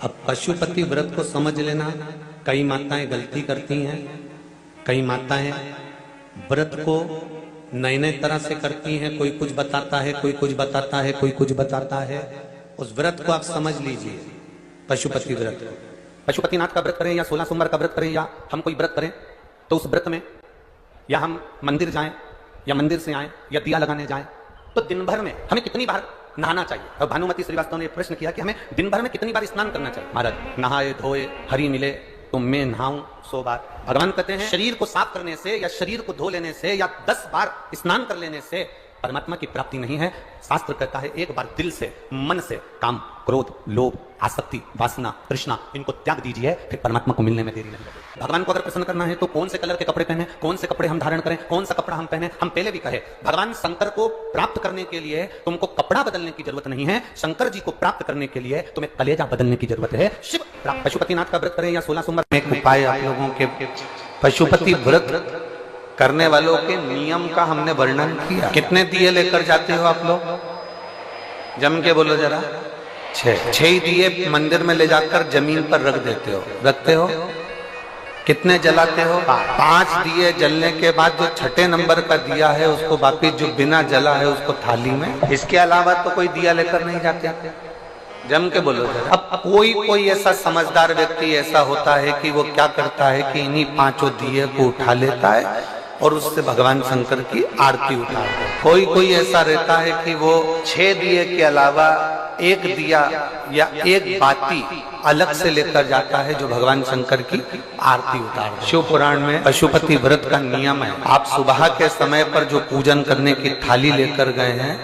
अब पशुपति व्रत को समझ लेना। कई माताएं गलती करती हैं, कई माताएं व्रत को नए नए तरह से करती हैं। कोई कुछ बताता है, कोई कुछ बताता है, कोई कुछ बताता है। उस व्रत को आप समझ लीजिए, पशुपति व्रत को। पशुपतिनाथ का व्रत करें या 16 सोमवार का व्रत करें या हम कोई व्रत करें, तो उस व्रत में या हम मंदिर जाएं या मंदिर से आएं या दिया लगाने जाएं, तो दिन भर में हमें कितनी बार नहाना चाहिए। और भानुमति श्रीवास्तव ने प्रश्न किया कि हमें दिन भर में कितनी बार स्नान करना चाहिए। महाराज, नहाए धोए हरि मिले तो मैं नहाऊं 100 बार। भगवान कहते हैं शरीर को साफ करने से या शरीर को धो लेने से या 10 बार स्नान कर लेने से परमात्मा की प्राप्ति नहीं है। शास्त्र कहता है एक बार दिल से, मन से काम, क्रोध, लोभ, आसक्ति, वासना, तृष्णा, इनको त्याग दीजिए, फिर परमात्मा को मिलने में देरी नहीं लगेगी। भगवान को अगर प्रसन्न करना है तो कौन से कलर के कपड़े पहने, कौन से कपड़े हम धारण करें, कौन सा कपड़ा हम पहने। हम पहले भी कहे भगवान शंकर को प्राप्त करने के लिए तुमको कपड़ा बदलने की जरूरत नहीं है। शंकर जी को प्राप्त करने के लिए तुम्हें कलेजा बदलने की जरूरत है। शिव पशुपतिनाथ का व्रत करें या 16 सोमवार। एक उपाय आप लोगों के, पशुपति व्रत करने वालों के नियम का हमने वर्णन किया। कितने दिए लेकर जाते हो आप लोग? जम के बोलो जरा। 6 दिए मंदिर में ले जाकर जमीन पर रख देते हो, रखते हो। कितने जलाते हो? 5 दिए जलने के बाद जो 6ठे नंबर का दिया है उसको वापिस जो बिना जला है उसको थाली में। इसके अलावा तो कोई दिया लेकर नहीं जाते। जम के बोलो जरा। अब कोई ऐसा समझदार व्यक्ति ऐसा होता है कि वो क्या करता है कि इन्हीं 5 दिए को उठा लेता है और उससे भगवान शंकर की आरती उतारता है। कोई ऐसा रहता है कि वो 6 दिए के अलावा 1 दिया या 1 बाती अलग से लेकर जाता है जो भगवान शंकर की आरती उतारता है। शिव पुराण में पशुपति व्रत का नियम है, आप सुबह के समय पर जो पूजन करने की थाली लेकर गए हैं,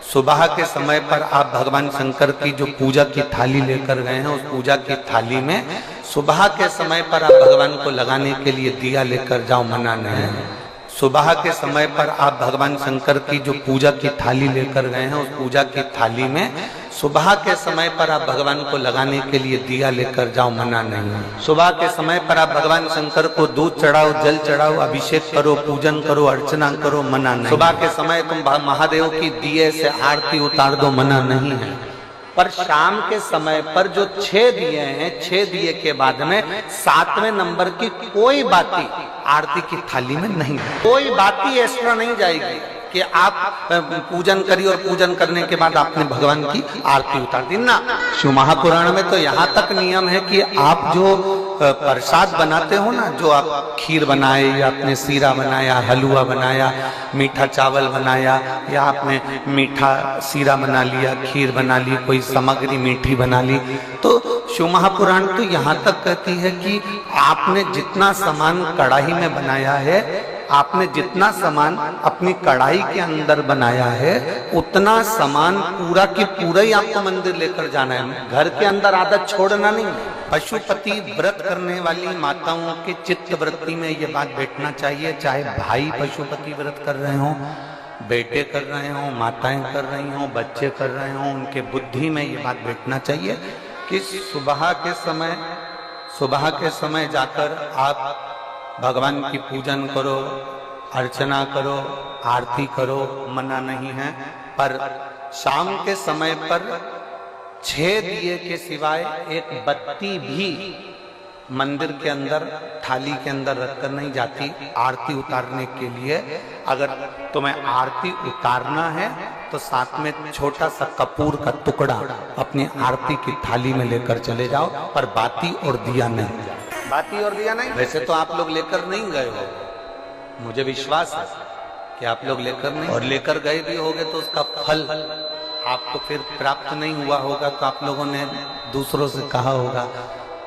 सुबह के समय पर आप भगवान शंकर की जो पूजा की थाली लेकर गए हैं, उस पूजा की थाली में सुबह के समय पर आप भगवान को लगाने के लिए दिया लेकर जाओ, मना नहीं है। सुबह के समय पर आप भगवान शंकर की जो पूजा की थाली लेकर गए हैं, उस पूजा की थाली में सुबह के समय पर आप भगवान को लगाने के लिए दिया लेकर जाओ, मना नहीं है। सुबह के समय पर आप भगवान शंकर को दूध चढ़ाओ, जल चढ़ाओ, अभिषेक करो, पूजन करो, अर्चना करो, मना नहीं। सुबह के समय तुम महादेव की दिए से आरती उतार दो, मना नहीं है। पर शाम के समय पर जो 6 दिए हैं, 6 दिए के बाद में 7वें नंबर की कोई बाती आरती की थाली में नहीं, कोई बाती एक्स्ट्रा नहीं जाएगी कि आप पूजन करिए और पूजन करने के बाद आपने भगवान की आरती उतार दी ना। शिव महापुराण में तो यहाँ तक नियम है कि आप जो प्रसाद बनाते हो ना, जो आप खीर बनाए या आपने सीरा बनाया, हलवा बनाया, मीठा चावल बनाया या आपने मीठा सीरा बना लिया, खीर बना ली, कोई सामग्री मीठी बना ली, तो शिव महापुराण तो यहाँ तक कहती है कि आपने जितना सामान कढ़ाई में बनाया है, आपने जितना सामान अपनी कढ़ाई के अंदर बनाया है, उतना सामान पूरा की पूरा ही आपको मंदिर लेकर जाना है। घर के अंदर आदत छोड़ना नहीं। पशुपति व्रत करने वाली माताओं के चित्त वृत्ति में ये बात बैठना चाहिए, चाहे भाई पशुपति व्रत कर रहे हो, बेटे कर रहे हो, माताएं कर रही हो, बच्चे कर रहे हो, उनके बुद्धि में ये बात बैठना चाहिए कि सुबह के समय जाकर आप भगवान की पूजन करो, अर्चना करो, आरती करो, मना नहीं है। पर शाम के समय पर 6 दिए के सिवाय 1 बत्ती भी मंदिर के अंदर थाली के अंदर रखकर नहीं जाती आरती उतारने के लिए। अगर तुम्हें आरती उतारना है तो साथ में छोटा सा कपूर का टुकड़ा अपनी आरती की थाली में लेकर चले जाओ, पर बाती और दिया नहीं। बाती और दिया नहीं। वैसे तो आप लोग लेकर नहीं गए हो, मुझे विश्वास है कि आप लोग लेकर नहीं, और लेकर गए भी होगे तो उसका फल आपको फिर प्राप्त नहीं हुआ होगा, तो आप लोगों ने दूसरों से कहा होगा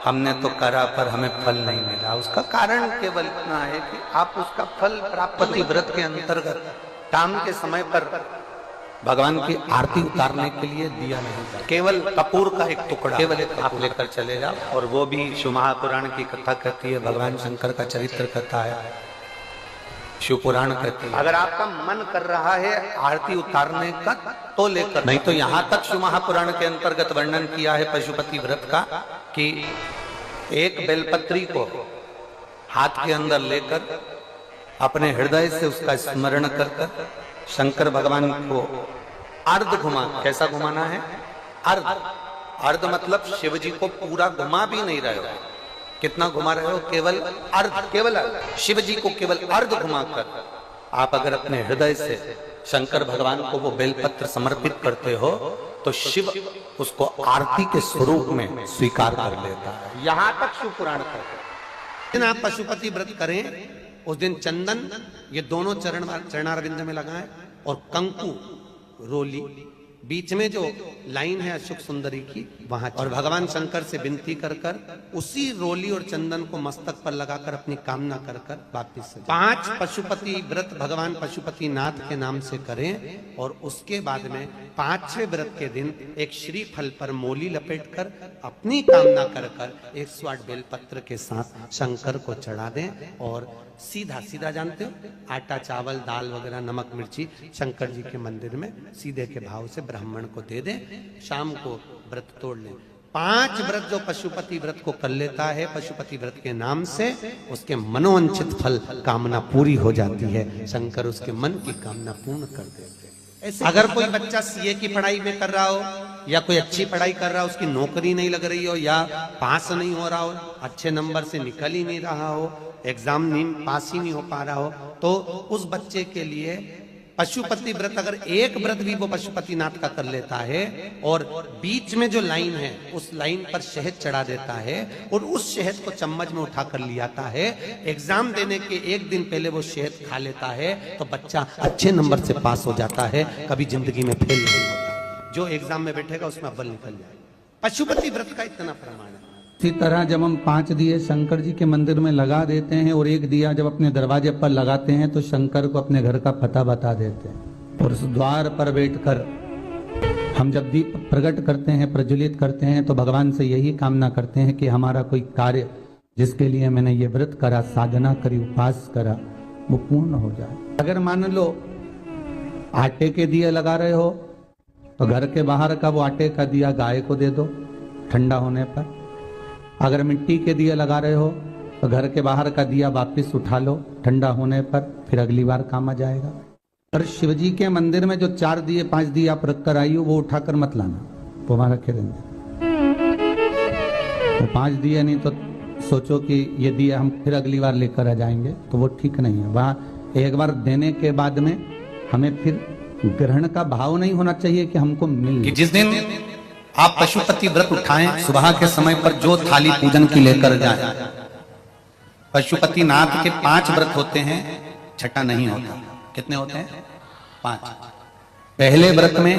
हमने तो करा पर हमें फल नहीं मिला। उसका कारण केवल इतना है कि आप उसका फल पशुपति व्रत के अंतर्गत शाम के समय पर भगवान की आरती उतारने के लिए दिया नहीं, केवल कपूर का एक टुकड़ा केवल एक आप लेकर चले जाओ। और वो भी शिव महापुराण की कथा कहती है, भगवान शंकर का चरित्र कथा है, शिव पुराण कहती है। अगर आपका मन कर रहा है आरती उतारने का तो लेकर, नहीं तो यहाँ तक शिव महापुराण के अंतर्गत वर्णन किया है पशुपति व्रत का कि एक बेलपत्री को हाथ के अंदर लेकर अपने हृदय से उसका स्मरण कर शंकर भगवान को अर्ध घुमा, कैसा घुमाना है? अर्ध, अर्ध मतलब शिव जी को पूरा घुमा भी नहीं रहे हो। कितना घुमा रहे हो? केवल अर्ध, केवल अर्ध। शिव जी को केवल अर्ध घुमाकर आप अगर अपने हृदय से शंकर भगवान को वो बेलपत्र समर्पित करते हो तो शिव उसको आरती के स्वरूप में स्वीकार कर लेता है। यहां तक शिव पुराण कहते हैं। दिन आप पशुपति व्रत करें, उस दिन चंदन ये दोनों चरणारविंद में लगाएं और कंकु रोली बीच में जो लाइन है अशोक सुंदरी की वहां, और भगवान शंकर से विनती कर कर उसी रोली और चंदन को मस्तक पर लगाकर अपनी कामना कर कर वापिस 5 पशुपति व्रत भगवान पशुपति नाथ के नाम से करें। और उसके बाद में 5वें व्रत के दिन एक श्री फल पर मोली लपेटकर अपनी कामना कर कर 108 बेलपत्र के साथ शंकर को चढ़ा दें। और सीधा सीधा जानते हो, आटा चावल दाल वगैरह नमक मिर्ची शंकर जी के मंदिर में सीधे के भाव से ब्राह्मण को दे दें। शाम को व्रत तोड़ लें। 5 व्रत जो पशुपति व्रत को कर लेता है पशुपति व्रत के नाम से, उसके मनोवांछित फल कामना पूरी हो जाती है। शंकर उसके मन की कामना पूर्ण कर देते हैं। ऐसे अगर कोई बच्चा सीए की पढ़ाई में कर रहा हो या कोई अच्छी पढ़ाई कर रहा हो, उसकी नौकरी नहीं लग रही हो या पास नहीं हो रहा हो, अच्छे नंबर से निकल ही नहीं रहा हो, एग्जाम नहीं पास ही नहीं हो पा रहा हो, तो उस बच्चे के लिए पशुपति व्रत अगर एक व्रत भी वो पशुपति नाथ का कर लेता है और बीच में जो लाइन है उस लाइन पर शहद चढ़ा देता है और उस शहद को चम्मच में उठाकर ले आता है, एग्जाम देने के एक दिन पहले वो शहद खा लेता है तो बच्चा अच्छे नंबर से पास हो जाता है, कभी जिंदगी में फेल नहीं होता। जो एग्जाम में बैठेगा उसमें अव्वल निकल जाएगा। पशुपति व्रत का इतना प्रमाण है। इसी तरह जब हम 5 दिए शंकर जी के मंदिर में लगा देते हैं और एक दिया जब अपने दरवाजे पर लगाते हैं तो शंकर को अपने घर का पता बता देते हैं। और उस द्वार पर बैठकर हम जब दीप प्रकट करते हैं, प्रज्वलित करते हैं, तो भगवान से यही कामना करते हैं कि हमारा कोई कार्य जिसके लिए मैंने ये व्रत करा, साधना करी, उपास करा, वो पूर्ण हो जाए। अगर मान लो आटे के दिए लगा रहे हो तो घर के बाहर का वो आटे का दिया गाय को दे दो ठंडा होने पर। अगर मिट्टी के दिए लगा रहे हो तो घर के बाहर का दिया वापस उठा लो ठंडा होने पर, फिर अगली बार काम आ जाएगा। और शिवजी के मंदिर में जो 4 दिए 5 दिए आप रख कर आई हो वो उठाकर मत लाना, वो वहां रखे देंगे। तो 5 दिए नहीं तो सोचो कि ये दिया हम फिर अगली बार लेकर आ जाएंगे, तो वो ठीक नहीं है। वहां एक बार देने के बाद में हमें फिर ग्रहण का भाव नहीं होना चाहिए कि हमको मिल। जिस दिन आप पशुपति व्रत उठाएं सुबह के समय पर जो थाली पूजन की लेकर जाए, पशुपति नाथ के 5 व्रत होते हैं, छठा नहीं होता। कितने होते हैं? 5। पहले व्रत में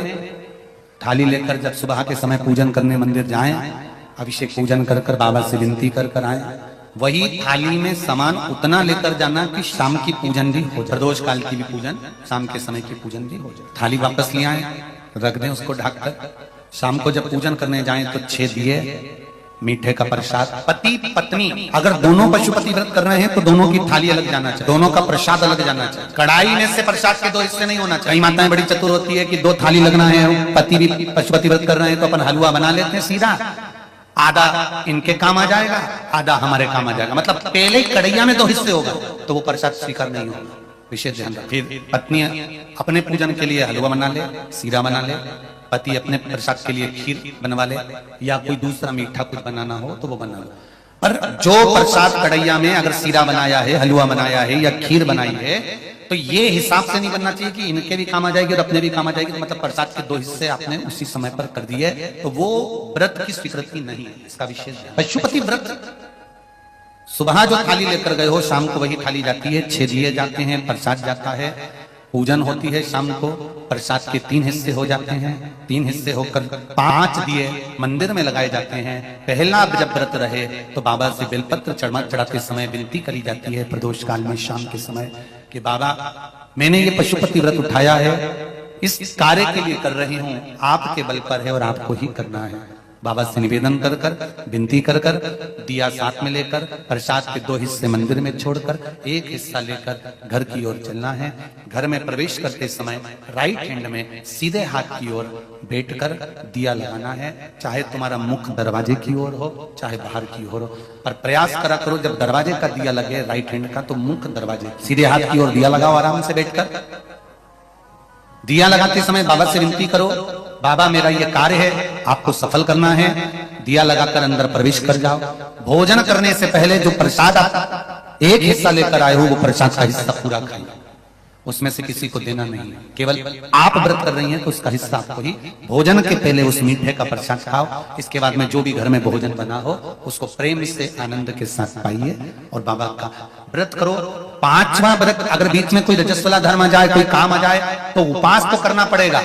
थाली लेकर जब सुबह के समय पूजन करने मंदिर जाएं, अभिषेक पूजन कर कर बाबा से विनती कर कर आए, वही थाली में सामान उतना लेकर जाना कि शाम की पूजन भी हो जाए, प्रदोष काल की भी पूजन, शाम के समय की पूजन भी हो जाए। थाली वापस ले आए, रख दें उसको ढककर। शाम को जब पूजन करने जाएं तो 6 दिए, मीठे का प्रसाद। पति पत्नी अगर दोनों पशुपति व्रत कर रहे हैं तो दोनों की थाली अलग जाना चाहिए, दोनों का प्रसाद अलग जाना चाहिए। कढ़ाई में से प्रसाद के 2 हिस्से नहीं होना चाहिए। कई माताएं बड़ी चतुर होती है कि 2 थाली लगना है, पति भी पशुपति व्रत कर रहे हैं तो अपन हलवा बना लेते हैं सीधा, आधा इनके काम आ जाएगा, आधा हमारे काम आ जाएगा। मतलब पहले ही कढ़ैया में 2 हिस्से होगा तो वो प्रसाद स्वीकार नहीं होगा। विशेष ध्यान रखें। फिर पत्नी अपने पूजन के लिए हलवा बना ले, सीरा बना ले, पति अपने प्रसाद के लिए खीर बनवा ले, या कोई दूसरा मीठा कुछ बनाना हो तो वो बना लो। पर जो प्रसाद कढ़ैया में अगर सीरा बनाया है, हलवा बनाया है या खीर बनाई है, तो ये हिसाब से नहीं बनना चाहिए कि इनके भी काम आ जाएगी और अपने भी काम आ जाएगी। तो मतलब प्रसाद के 2 हिस्से आपने उसी समय पर कर दिए, तो वो व्रत की स्वीकृति नहीं है। इसका विशेष पशुपति व्रत सुबह जो थाली लेकर गए हो शाम को वही थाली जाती है, 6 दिए जाते हैं, प्रसाद जाता है, पूजन होती है शाम को, प्रसाद के 3 हिस्से हो जाते हैं, 3 हिस्से होकर 5 दिए मंदिर में लगाए जाते हैं। पहला जब व्रत रहे तो बाबा से बेलपत्र चढ़ाते समय विनती करी जाती है प्रदोष काल में शाम के समय कि बाबा मैंने ये पशुपति व्रत उठाया है, इस कार्य के लिए कर रही हूँ, आपके बल पर है और आपको ही करना है। बाबा से निवेदन कर कर विनती कर कर दिया साथ में लेकर प्रसाद के 2 हिस्से मंदिर में छोड़कर 1 हिस्सा लेकर घर की ओर चलना है। घर में प्रवेश करते समय राइट हैंड में सीधे हाथ की ओर बैठकर दिया लगाना है। चाहे तुम्हारा मुख दरवाजे की ओर हो चाहे बाहर की ओर हो, पर प्रयास करा करो जब दरवाजे का दिया लगे राइट हैंड का तो मुख दरवाजे, सीधे हाथ की ओर दिया लगाओ आराम से बैठकर। दिया लगाते समय बाबा से विनती करो, बाबा मेरा ये कार्य है, आपको सफल करना है, दिया लगाकर अंदर प्रवेश कर जाओ। भोजन करने से पहले जो प्रसाद आप एक हिस्सा लेकर आए हो, वो प्रसाद का हिस्सा पूरा खाइए, उसमें से किसी को देना नहीं है। केवल आप व्रत कर रही हैं तो उसका हिस्सा आपको ही। भोजन के पहले उस मीठे का प्रसाद खाओ, इसके बाद में जो भी घर में भोजन बना हो उसको प्रेम से आनंद के साथ पाइए और बाबा का व्रत करो। पांचवा व्रत, अगर बीच में कोई रजस्वला धर्म आ जाए, कोई काम आ जाए, तो उपास तो करना पड़ेगा।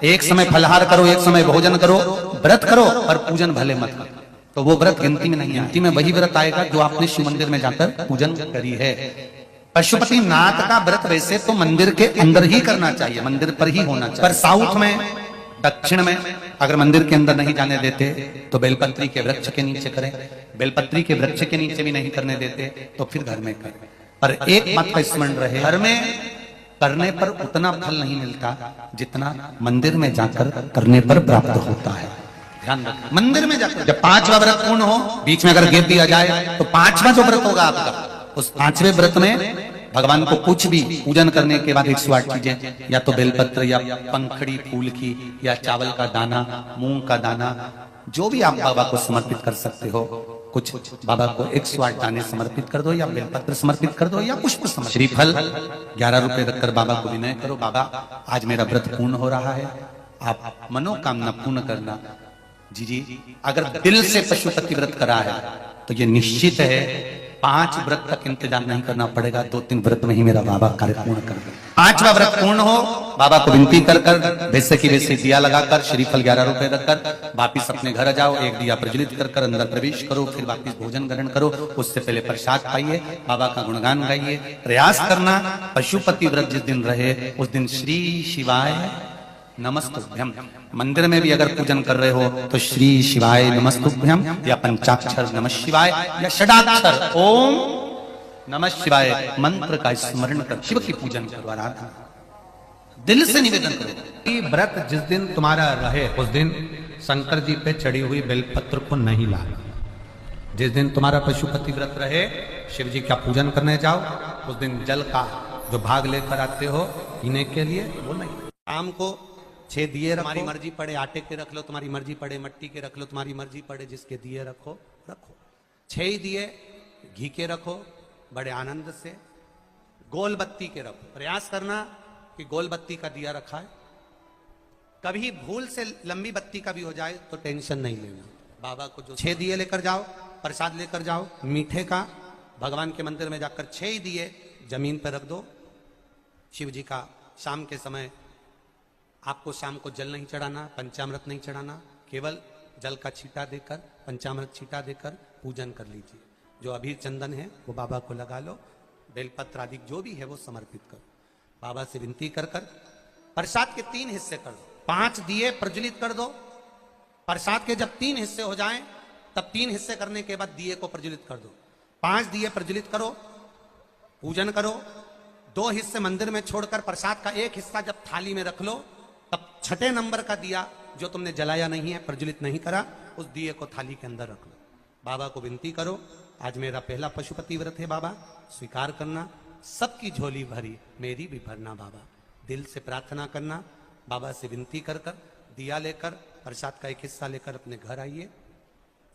एक समय फलहार करो, एक समय भोजन करो, व्रत करो, और पूजन भले मत करो, तो वो व्रत गिनती में नहीं आती। में वही व्रत आएगा जो आपने शिव मंदिर में जाकर पूजन करी है। पशुपति नाथ का व्रत वैसे तो मंदिर के अंदर ही करना चाहिए, मंदिर पर ही होना चाहिए, पर साउथ में, दक्षिण में अगर मंदिर के अंदर नहीं जाने देते तो बेलपत्री के वृक्ष के नीचे करें। बेलपत्री के वृक्ष के नीचे भी नहीं करने देते तो फिर घर में करें। पर एक बात का स्मरण रहे, घर में करने पर उतना फल नहीं मिलता जितना मंदिर में जाकर करने पर प्राप्त होता है। ध्यान रखें, मंदिर में जाकर जब पांचवा व्रत पूर्ण हो, बीच में अगर गेप दिया जाए तो पांचवा जो व्रत होगा आपका, उस पांचवें व्रत में भगवान को कुछ भी पूजन करने के बाद 108 चीजें, या तो बेलपत्र या पंखड़ी फूल की या चावल का दाना, मूंग का दाना, जो भी आप बाबा को समर्पित कर सकते हो, कुछ बाबा को 108 दाने समर्पित कर दो, या बेलपत्र समर्पित कर दो, या पुष्प समर्पित। श्रीफल 11 रुपए रखकर बाबा को विनय करो, बाबा आज मेरा व्रत पूर्ण हो रहा है, आप मनोकामना पूर्ण करना। जी, अगर दिल से पशुपति व्रत करा है तो ये निश्चित है 5 व्रत तक इंतजार नहीं करना पड़ेगा, 2-3 व्रत में ही मेरा बाबा कार्य पूर्ण कर दे। 5वां व्रत पूर्ण हो, बाबा को विनती कर कर वैसे की वैसे दिया लगाकर, श्रीफल 11 रुपए रखकर वापिस अपने घर जाओ, एक दिया प्रज्वलित कर कर अंदर प्रवेश करो, फिर वापिस भोजन ग्रहण करो। उससे पहले प्रसाद पाइए, बाबा का गुणगान गाइए। प्रयास करना पशुपति व्रत जिस दिन रहे उस दिन श्री शिवाय नमस्तुभ्यम। मंदिर में भी अगर पूजन कर रहे हो तो श्री शिवाय नमस्तुभ्यम या पंचाक्षर नमः शिवाय या षडाक्षर ओम नमः शिवाय मंत्र का स्मरण कर शिव की पूजन करो, आराधना दिल से निवेदन करो। व्रत जिस दिन तुम्हारा रहे उस दिन शंकर जी पे चढ़ी हुई बेलपत्र को नहीं लाना। जिस दिन तुम्हारा पशुपति व्रत रहे, शिव जी का पूजन करने जाओ, उस दिन जल का जो भाग लेकर आते हो पीने के लिए, वो नहीं। शाम को 6 दिए, तुम्हारी मर्जी पड़े आटे के रख लो, तुम्हारी मर्जी पड़े मट्टी के रख लो, तुम्हारी मर्जी पड़े जिसके दिए रखो। 6 ही दिए घी के रखो, बड़े आनंद से। गोल बत्ती के रखो, प्रयास करना कि गोल बत्ती का दिया रखा है। कभी भूल से लंबी बत्ती का भी हो जाए तो टेंशन नहीं लेना। बाबा को जो 6 दिए लेकर जाओ, प्रसाद लेकर जाओ मीठे का, भगवान के मंदिर में जाकर 6 ही दिए जमीन पर रख दो। शिव जी का शाम के समय आपको शाम को जल नहीं चढ़ाना, पंचामृत नहीं चढ़ाना, केवल जल का छींटा देकर, पंचामृत छींटा देकर पूजन कर लीजिए। जो अभी चंदन है वो बाबा को लगा लो, बेलपत्र आदि जो भी है वो समर्पित करो। बाबा से विनती कर कर प्रसाद के 3 हिस्से कर दो, 5 दिए प्रज्वलित कर दो। प्रसाद के जब 3 हिस्से हो जाएं तब 3 हिस्से करने के बाद दिए को प्रज्वलित कर दो। 5 दिए प्रज्वलित करो, पूजन करो। 2 हिस्से मंदिर में छोड़कर प्रसाद का 1 हिस्सा जब थाली में रख लो, तब 6ठे नंबर का दिया जो तुमने जलाया नहीं है, प्रज्वलित नहीं करा, उस दिए को थाली के अंदर रख लो। बाबा को विनती करो, आज मेरा पहला पशुपति व्रत है बाबा, स्वीकार करना, सबकी झोली भरी मेरी भी भरना। बाबा दिल से प्रार्थना करना, बाबा से विनती कर कर दिया लेकर प्रसाद का 1 हिस्सा लेकर अपने घर आइए।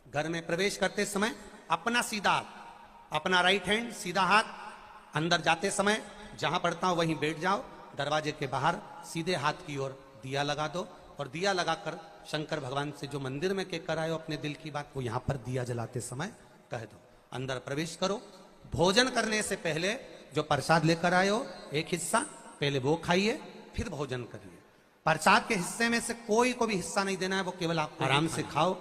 घर में प्रवेश करते समय अपना सीधा हाथ, अपना राइट हैंड सीधा हाथ, अंदर जाते समय जहां पड़ता हो वहीं बैठ जाओ। दरवाजे के बाहर सीधे हाथ की ओर दिया लगा दो, और दिया लगाकर शंकर भगवान से जो मंदिर में कहकर आए हो अपने दिल की बात, वो यहां पर दिया जलाते समय कह दो। अंदर प्रवेश करो। भोजन करने से पहले जो प्रसाद लेकर आए हो 1 हिस्सा पहले वो खाइए, फिर भोजन करिए। प्रसाद के हिस्से में से कोई को भी हिस्सा नहीं देना है, वो केवल आप आराम से खाओ।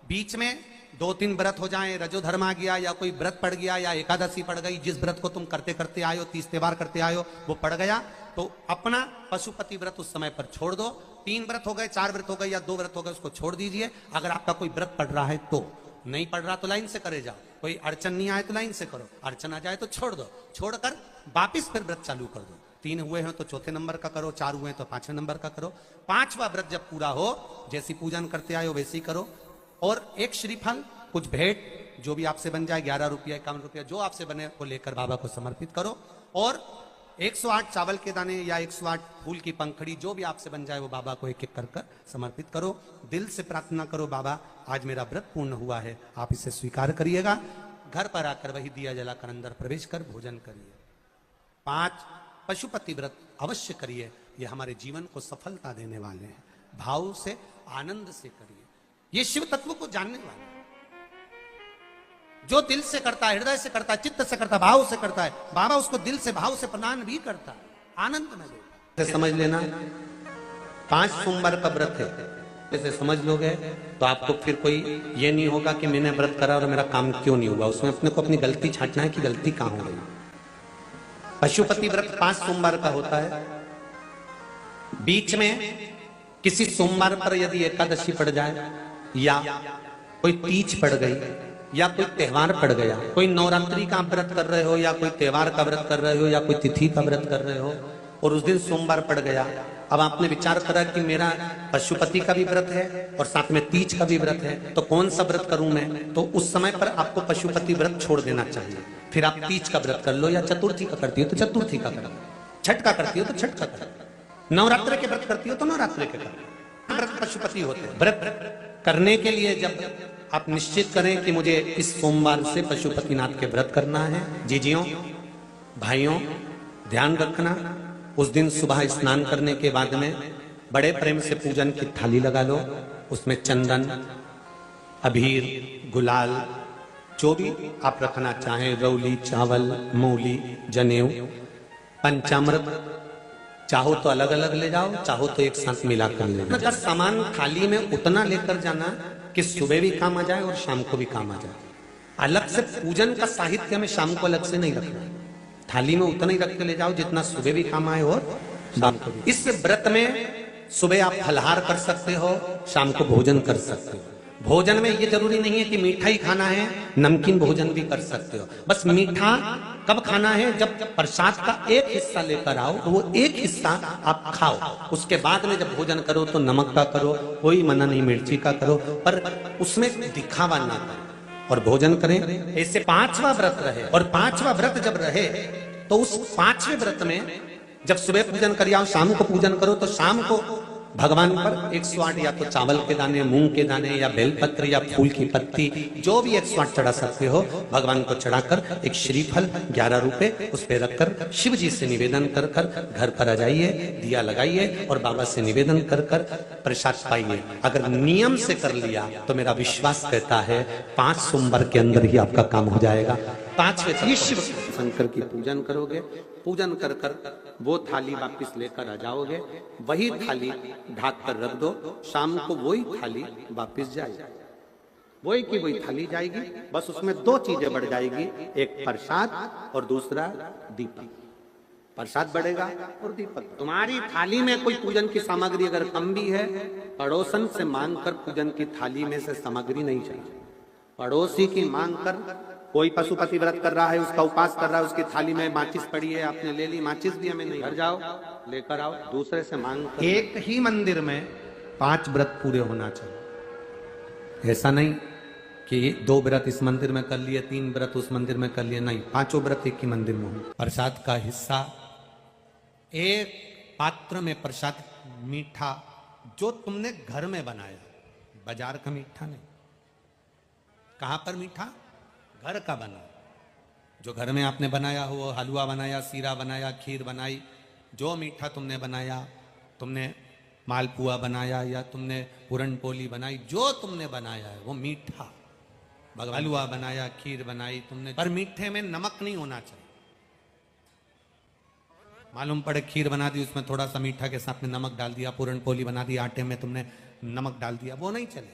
बीच में 2-3 व्रत हो जाएं, रजोधर्म आ गया या कोई व्रत पड़ गया या एकादशी पड़ गई, जिस व्रत को तुम करते करते आए हो, 30 त्योहार करते आए हो, वो पड़ गया तो अपना पशुपति व्रत उस समय पर छोड़ दो। 3 व्रत हो गए, 4 व्रत हो गए या 2 व्रत हो गए, उसको छोड़ दीजिए। अगर आपका कोई व्रत पड़ रहा है तो, नहीं पड़ रहा तो लाइन से करे जाओ। कोई अड़चन नहीं आए तो लाइन से करो, अड़चन आ जाए तो छोड़ दो। छोड़कर वापिस फिर व्रत चालू कर दो। 3 हुए हैं तो 4थे नंबर का करो, 4 हुए हैं तो 5वें नंबर का करो। 5वां व्रत जब पूरा हो, जैसी पूजन करते आए हो वैसी करो। और 1 श्रीफल, कुछ भेंट जो भी आपसे बन जाए, 11 रुपया 51 रुपया जो आपसे बने वो लेकर बाबा को समर्पित करो। और 108 चावल के दाने या 108 फूल की पंखड़ी जो भी आपसे बन जाए वो बाबा को एक एक कर कर समर्पित करो। दिल से प्रार्थना करो, बाबा आज मेरा व्रत पूर्ण हुआ है, आप इसे स्वीकार करिएगा। घर पर आकर वही दिया जलाकर अंदर प्रवेश कर भोजन करिए। 5 पशुपति व्रत अवश्य करिए, ये हमारे जीवन को सफलता देने वाले हैं। भाव से आनंद से करिए, ये शिव तत्व को जानने वाले हैं। जो दिल से करता है, हृदय से करता है, चित्त से करता है, भाव से करता है, बाबा उसको दिल से भाव से प्रदान भी करता है, आनंद में देता। समझ लेना 5 सोमवार का व्रत है, ऐसे समझ लोगे तो आपको फिर कोई ये नहीं होगा कि मैंने व्रत करा और मेरा काम क्यों नहीं हुआ। उसमें अपने को अपनी गलती छांटना है कि गलती कहां हो गई। पशुपति व्रत 5 सोमवार का होता है। बीच में किसी सोमवार पर यदि एकादशी पड़ जाए या कोई तीज पड़ गई या कोई त्योहार पड़ गया, कोई नवरात्रि का व्रत कर रहे हो या कोई त्योहार का व्रत कर रहे हो या कोई तिथि का व्रत कर रहे हो और उस दिन सोमवार पड़ गया, अब आपने विचार करा कि मेरा पशुपति का भी व्रत है और साथ में तीज का भी व्रत है, तो कौन सा व्रत करूं मैं? तो उस समय पर आपको पशुपति व्रत छोड़ देना चाहिए। फिर आप तीज का व्रत कर लो, या चतुर्थी का करती हो तो चतुर्थी का करो, छठ का करती हो तो छठ का करो, नवरात्र के व्रत करती हो तो नवरात्र के करो। व्रत पशुपति होते हैं। व्रत करने के लिए जब आप निश्चित करें कि मुझे इस सोमवार से पशुपतिनाथ के व्रत करना है, जीजियों भाइयों ध्यान रखना, उस दिन सुबह स्नान करने के बाद में बड़े प्रेम से पूजन की थाली लगा लो, उसमें चंदन, अबीर, गुलाल, जो भी आप रखना चाहें, रौली, चावल, मूली, जनेऊ, पंचामृत, चाहो तो अलग अलग ले जाओ, चाहो तो एक साथ मिलाकर ले जाओ। अगर सामान थाली में उतना लेकर जाना कि सुबह भी काम आ जाए और शाम को भी काम आ जाए। अलग से पूजन का साहित्य हमें शाम को अलग से नहीं रखना, थाली में उतना ही रख के ले जाओ जितना सुबह भी काम आए और शाम को भी। इस व्रत में सुबह आप फलहार कर सकते हो, शाम को भोजन कर सकते हो। भोजन में ये जरूरी नहीं है कि मीठा ही खाना है, नमकीन भोजन भी कर सकते हो। बस मीठा कब खाना है? जब प्रसाद का एक हिस्सा लेकर आओ तो वो एक हिस्सा आप खाओ, उसके बाद में जब भोजन करो तो नमक का करो, कोई मना नहीं मिर्ची का करो, पर उसमें दिखावा ना करो और भोजन करें। ऐसे 5वां व्रत रहे, और 5वां व्रत जब रहे तो उस 5वें व्रत में जब सुबह पूजन कर आओ, शाम को पूजन करो, तो शाम को भगवान पर 108 या तो चावल के दाने, मूंग के दाने या बेलपत्र या फूल की पत्ती, जो भी 108 चढ़ा सकते हो भगवान को चढ़ाकर एक श्रीफल 11 रुपए उस पर रखकर शिव जी से निवेदन कर कर घर पर आ जाइए, दिया लगाइए और बाबा से निवेदन कर कर प्रसाद पाइए। अगर नियम से कर लिया तो मेरा विश्वास कहता है 5 सोमवार के अंदर ही आपका काम हो जाएगा। 5वें शिव शंकर की पूजन करोगे, पूजन कर कर वो थाली वापिस लेकर आ जाओगे, वही थाली ढाक कर रख दो, शाम को वही थाली वापिस जाएगी, वही की वही थाली जाएगी। बस उसमें 2 चीजें बढ़ जाएगी, एक प्रसाद और दूसरा दीपक। प्रसाद बढ़ेगा और दीपक। तुम्हारी थाली में कोई पूजन की सामग्री अगर कम भी है, पड़ोसन से मांग कर पूजन की थाली में से सामग्री नहीं चाहिए। पड़ोसी की मांग कर, कोई पशुपति व्रत कर रहा है, उसका उपास कर रहा है, उसकी थाली में माचिस पड़ी है, आपने ले ली, माचिस भी हमें नहीं, घर जाओ लेकर आओ, दूसरे से मांग कर। एक ही मंदिर में 5 व्रत पूरे होना चाहिए। ऐसा नहीं कि 2 व्रत इस मंदिर में कर लिए, 3 व्रत उस मंदिर में कर लिए, नहीं, 5 व्रत एक ही मंदिर में हो। प्रसाद का हिस्सा एक पात्र में, प्रसाद मीठा जो तुमने घर में बनाया, बाजार का मीठा नहीं। कहां पर मीठा? घर का बना, जो घर में आपने बनाया हो, हलवा बनाया, सीरा बनाया, खीर बनाई, जो मीठा तुमने बनाया, तुमने मालपुआ बनाया या तुमने पूरन पोली बनाई, जो तुमने बनाया है वो मीठा। हलवा बनाया, खीर बनाई तुमने, पर मीठे में नमक नहीं होना चाहिए। मालूम पड़े खीर बना दी, उसमें थोड़ा सा मीठा के साथ में नमक डाल दिया, पूरन पोली बना दी, आटे में तुमने नमक डाल दिया, वो नहीं चले।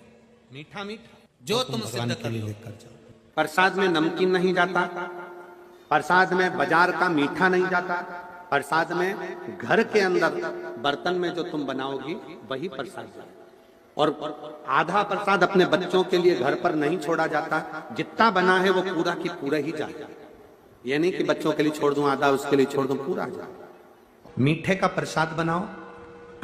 मीठा मीठा जो तुम सिद्ध कर लेकर जाओ। प्रसाद में नमकीन नहीं जाता, प्रसाद में बाजार का मीठा नहीं जाता, प्रसाद में घर के अंदर बर्तन में जो तुम बनाओगी वही प्रसाद जाए। और आधा प्रसाद अपने बच्चों के लिए घर पर नहीं छोड़ा जाता, जितना बना है वो पूरा की पूरा ही जाए। ये नहीं कि बच्चों के लिए छोड़ दूं आधा, उसके लिए छोड़ दूं, पूरा जाए। मीठे का प्रसाद बनाओ,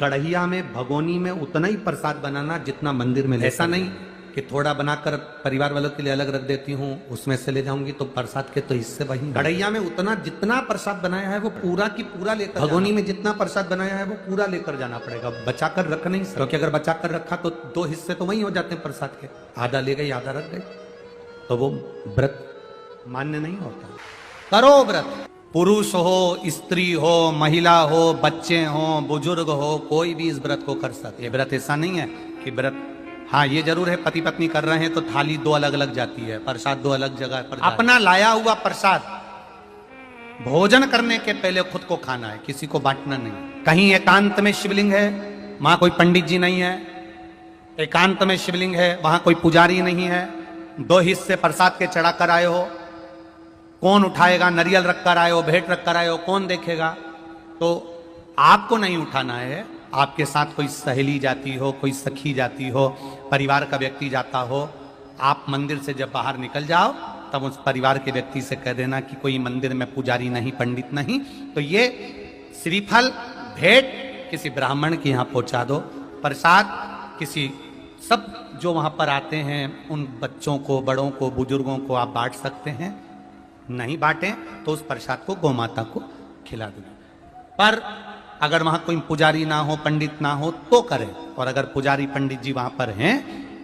कढ़ैया में, भगोनी में उतना ही प्रसाद बनाना जितना मंदिर में। ऐसा नहीं कि थोड़ा बनाकर परिवार वालों के लिए अलग रख देती हूँ, उसमें से ले जाऊंगी तो प्रसाद के तो हिस्से वही। गड़ैया में उतना जितना प्रसाद बनाया है वो पूरा की पूरा लेकर, भगोनी में जितना प्रसाद बनाया है वो पूरा लेकर जाना पड़ेगा, बचा कर रख नहीं सकते, क्योंकि अगर बचा कर रखा तो 2 हिस्से तो वही हो जाते हैं प्रसाद के, आधा ले गई आधा रख गई, तो वो व्रत मान्य नहीं होता। करो व्रत, पुरुष हो, स्त्री हो, महिला हो, बच्चे हो, बुजुर्ग हो, कोई भी इस व्रत को कर सकते। ये व्रत ऐसा नहीं है कि व्रत, हाँ ये जरूर है पति पत्नी कर रहे हैं तो थाली 2 अलग अलग जाती है, प्रसाद 2 अलग जगह पर, अपना लाया हुआ प्रसाद भोजन करने के पहले खुद को खाना है, किसी को बांटना नहीं। कहीं एकांत में शिवलिंग है, वहां कोई पंडित जी नहीं है, एकांत में शिवलिंग है, वहां कोई पुजारी नहीं है, 2 हिस्से प्रसाद के चढ़ा कर आए हो, कौन उठाएगा? नरियल रख कर आए हो, भेंट रख कर आए हो, कौन देखेगा? तो आपको नहीं उठाना है, आपके साथ कोई सहेली जाती हो, कोई सखी जाती हो, परिवार का व्यक्ति जाता हो, आप मंदिर से जब बाहर निकल जाओ तब उस परिवार के व्यक्ति से कह देना कि कोई मंदिर में पुजारी नहीं, पंडित नहीं, तो ये श्रीफल भेंट किसी ब्राह्मण के यहाँ पहुंचा दो, प्रसाद किसी, सब जो वहां पर आते हैं उन बच्चों को, बड़ों को, बुजुर्गों को आप बांट सकते हैं, नहीं बांटे तो उस प्रसाद को गौमाता को खिला देना। पर अगर वहां कोई पुजारी ना हो, पंडित ना हो तो करें, और अगर पुजारी पंडित जी वहां पर हैं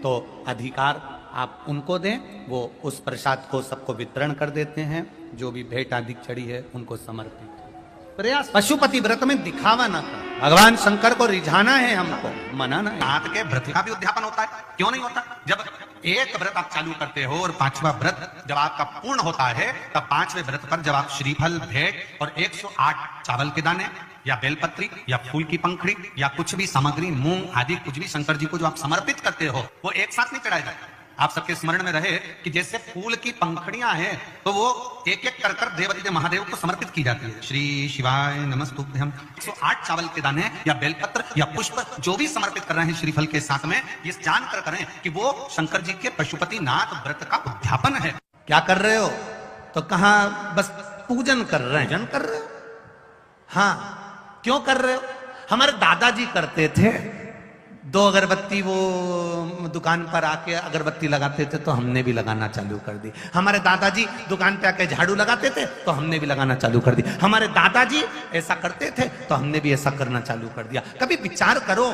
तो अधिकार आप उनको दें, वो उस प्रसाद को सबको वितरण कर देते हैं, जो भी भेंट आदि चढ़ी है उनको समर्पित। प्रयास पशुपति व्रत में दिखावा ना कर, भगवान शंकर को रिझाना है, हमको मनाना है। हाथ के व्रत का भी उद्यापन होता है, क्यों नहीं होता? जब एक व्रत आप चालू करते हो और 5वां व्रत जब आपका पूर्ण होता है, तब 5वें व्रत पर जब आप श्रीफल, भेंट और 108 चावल के दाने या बेलपत्री या फूल की पंखड़ी या कुछ भी सामग्री, मूंग आदि कुछ भी शंकर जी को जो आप समर्पित करते हो, वो एक साथ नहीं चढ़ाया जाए। आप सबके स्मरण में रहे कि जैसे फूल की पंखड़ियां हैं तो वो एक एक कर कर देवादिदेव महादेव को समर्पित की जाती है। श्री शिवाय नमस्तुभ्यम। 108 चावल के दाने या बेलपत्र या पुष्प जो भी समर्पित कर रहे हैं श्रीफल के साथ में, ये जान कर करें कि वो शंकर जी के पशुपति नाथ व्रत का उद्यापन है। क्या कर रहे हो? तो कहा बस पूजन कर रहे हैं। पूजन कर रहे हो? हाँ, क्यों कर रहे हो? हमारे दादाजी करते थे, 2 अगरबत्ती वो दुकान पर आके अगरबत्ती लगाते थे तो हमने भी लगाना चालू कर दी। हमारे दादाजी दुकान पे आके झाड़ू लगाते थे तो हमने भी लगाना चालू कर दी। हमारे दादाजी ऐसा करते थे तो हमने भी ऐसा करना चालू कर दिया। कभी विचार करो,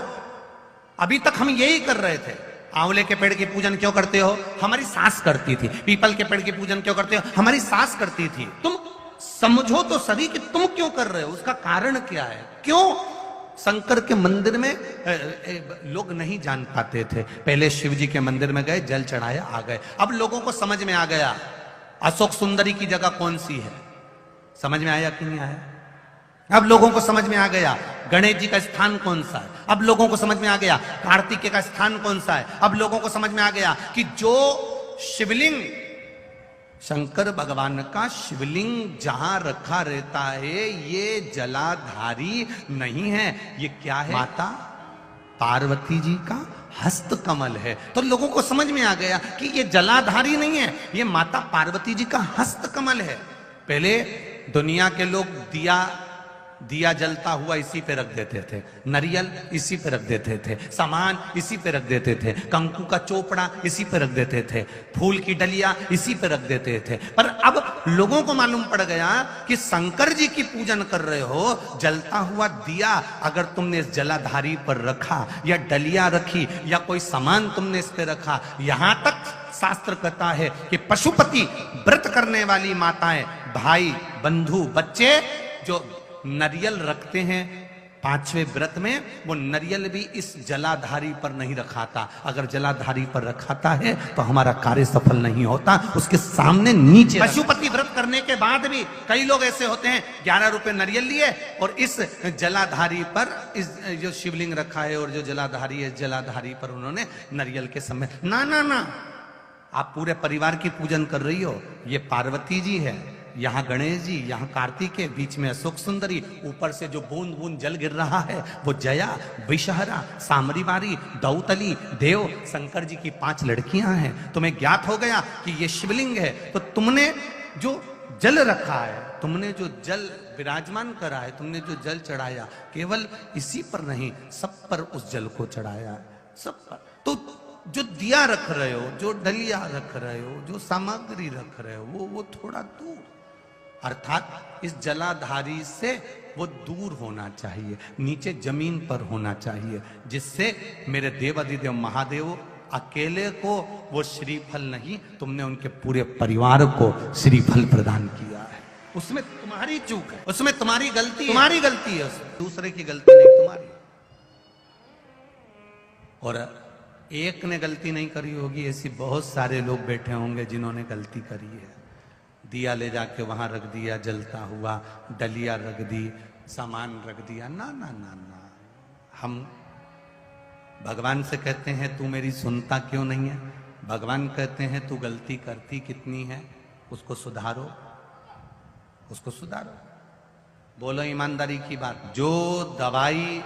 अभी तक हम यही कर रहे थे। आंवले के पेड़ की पूजन क्यों करते हो? हमारी सास करती थी। पीपल के पेड़ की पूजन क्यों करते हो? हमारी सास करती थी। तुम समझो तो सभी कि तुम क्यों कर रहे हो, उसका कारण क्या है? क्यों शंकर के मंदिर में लोग नहीं जान पाते थे? पहले शिव जी के मंदिर में गए, जल चढ़ाया, आ गए। अब लोगों को समझ में आ गया अशोक सुंदरी की जगह कौन सी है। समझ में आया कि नहीं आया? अब लोगों को समझ में आ गया गणेश जी का स्थान कौन सा है। अब लोगों को समझ में आ गया कार्तिकेय का स्थान कौन सा है। अब लोगों को समझ में आ गया कि जो शिवलिंग, शंकर भगवान का शिवलिंग जहां रखा रहता है ये जलाधारी नहीं है, ये क्या है? माता पार्वती जी का हस्त कमल है। तो लोगों को समझ में आ गया कि ये जलाधारी नहीं है, ये माता पार्वती जी का हस्त कमल है। पहले दुनिया के लोग दिया जलता हुआ इसी पे रख देते थे, नरियल इसी पे रख देते थे, सामान इसी पे रख देते थे, कंकु का चोपड़ा इसी पे रख देते थे, फूल की डलिया इसी पे रख देते थे। पर अब लोगों को मालूम पड़ गया कि शंकर जी की पूजन कर रहे हो, जलता हुआ दिया अगर तुमने इस जलाधारी पर रखा या डलिया रखी या कोई सामान तुमने इस पे रखा, यहां तक शास्त्र कहता है कि पशुपति व्रत करने वाली माताएं, भाई, बंधु, बच्चे जो नरियल रखते हैं 5वें व्रत में, वो नरियल भी इस जलाधारी पर नहीं रखाता। अगर जलाधारी पर रखाता है तो हमारा कार्य सफल नहीं होता, उसके सामने नीचे। पशुपति व्रत करने के बाद भी कई लोग ऐसे होते हैं 11 रुपए नरियल लिए और इस जलाधारी पर इस जो शिवलिंग रखा है और जो जलाधारी है, जलाधारी पर उन्होंने नरियल के समय, ना ना ना, आप पूरे परिवार की पूजन कर रही हो। ये पार्वती जी है, यहाँ गणेश जी, यहाँ कार्तिकेय, बीच में अशोक सुंदरी, ऊपर से जो बूंद बूंद जल गिर रहा है वो जया, विषहरा, सामरीवारी, दौतली, देव, शंकर जी की 5 लड़कियां हैं। तुम्हें ज्ञात हो गया कि ये शिवलिंग है, तो तुमने जो जल रखा है, तुमने जो जल विराजमान करा है, तुमने जो जल चढ़ाया, केवल इसी पर नहीं सब पर उस जल को चढ़ाया, सब पर। तो जो दिया रख रहे हो, जो डलिया रख रहे हो, जो सामग्री रख रहे हो, वो थोड़ा दूर, अर्थात इस जलाधारी से वो दूर होना चाहिए, नीचे जमीन पर होना चाहिए, जिससे मेरे देवाधिदेव महादेव अकेले को वो श्रीफल नहीं, तुमने उनके पूरे परिवार को श्रीफल प्रदान किया है। उसमें तुम्हारी चूक है, उसमें तुम्हारी गलती है, उसमें दूसरे की गलती नहीं, तुम्हारी। और एक ने गलती नहीं करी होगी, ऐसी बहुत सारे लोग बैठे होंगे जिन्होंने गलती करी है। दिया ले जाके वहां रख दिया जलता हुआ, डलिया रख दी, सामान रख दिया, ना ना ना ना। हम भगवान से कहते हैं तू मेरी सुनता क्यों नहीं है? भगवान कहते हैं तू गलती करती कितनी है, उसको सुधारो, उसको सुधारो। बोलो ईमानदारी की बात, जो दवाई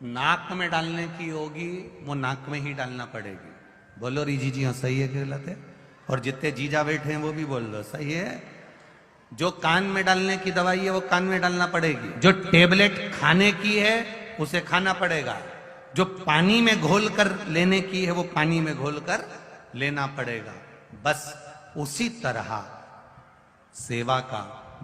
नाक में डालने की होगी वो नाक में ही डालना पड़ेगी। बोलो रीजी जी, हाँ सही है कि गलत है? और जितने जीजा बैठे हैं वो भी बोल लो सही है। जो कान में डालने की दवाई है वो कान में डालना पड़ेगी, जो टेबलेट खाने की है उसे खाना पड़ेगा, जो पानी में घोल कर लेने की है वो पानी में घोल कर लेना पड़ेगा। बस उसी तरह सेवा का,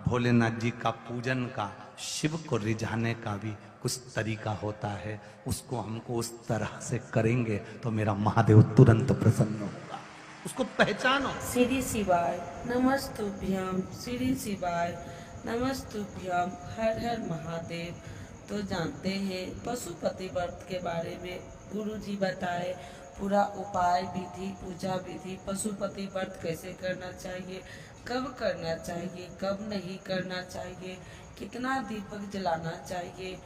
भोलेनाथ जी का पूजन का, शिव को रिझाने का भी कुछ तरीका होता है। उसको हमको उस तरह से करेंगे तो मेरा महादेव तुरंत प्रसन्न होगा। उसको पहचानो। श्री शिवाय नमस्तुभ्यम, श्री शिवाय नमस्तुभ्यम, हर हर महादेव। तो जानते हैं पशुपति व्रत के बारे में गुरु जी बताए पूरा उपाय विधि, पूजा विधि, पशुपति व्रत कैसे करना चाहिए, कब करना चाहिए, कब नहीं करना चाहिए, कितना दीपक जलाना चाहिए,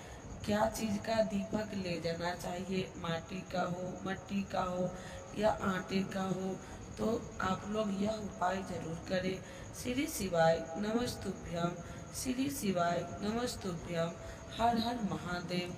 क्या चीज का दीपक ले जाना चाहिए, माटी का हो, मट्टी का हो या आटे का हो। तो आप लोग यह उपाय जरूर करें। श्री शिवाय नमस्तुभ्यम, श्री शिवाय नमस्तुभ्यम, हर हर महादेव।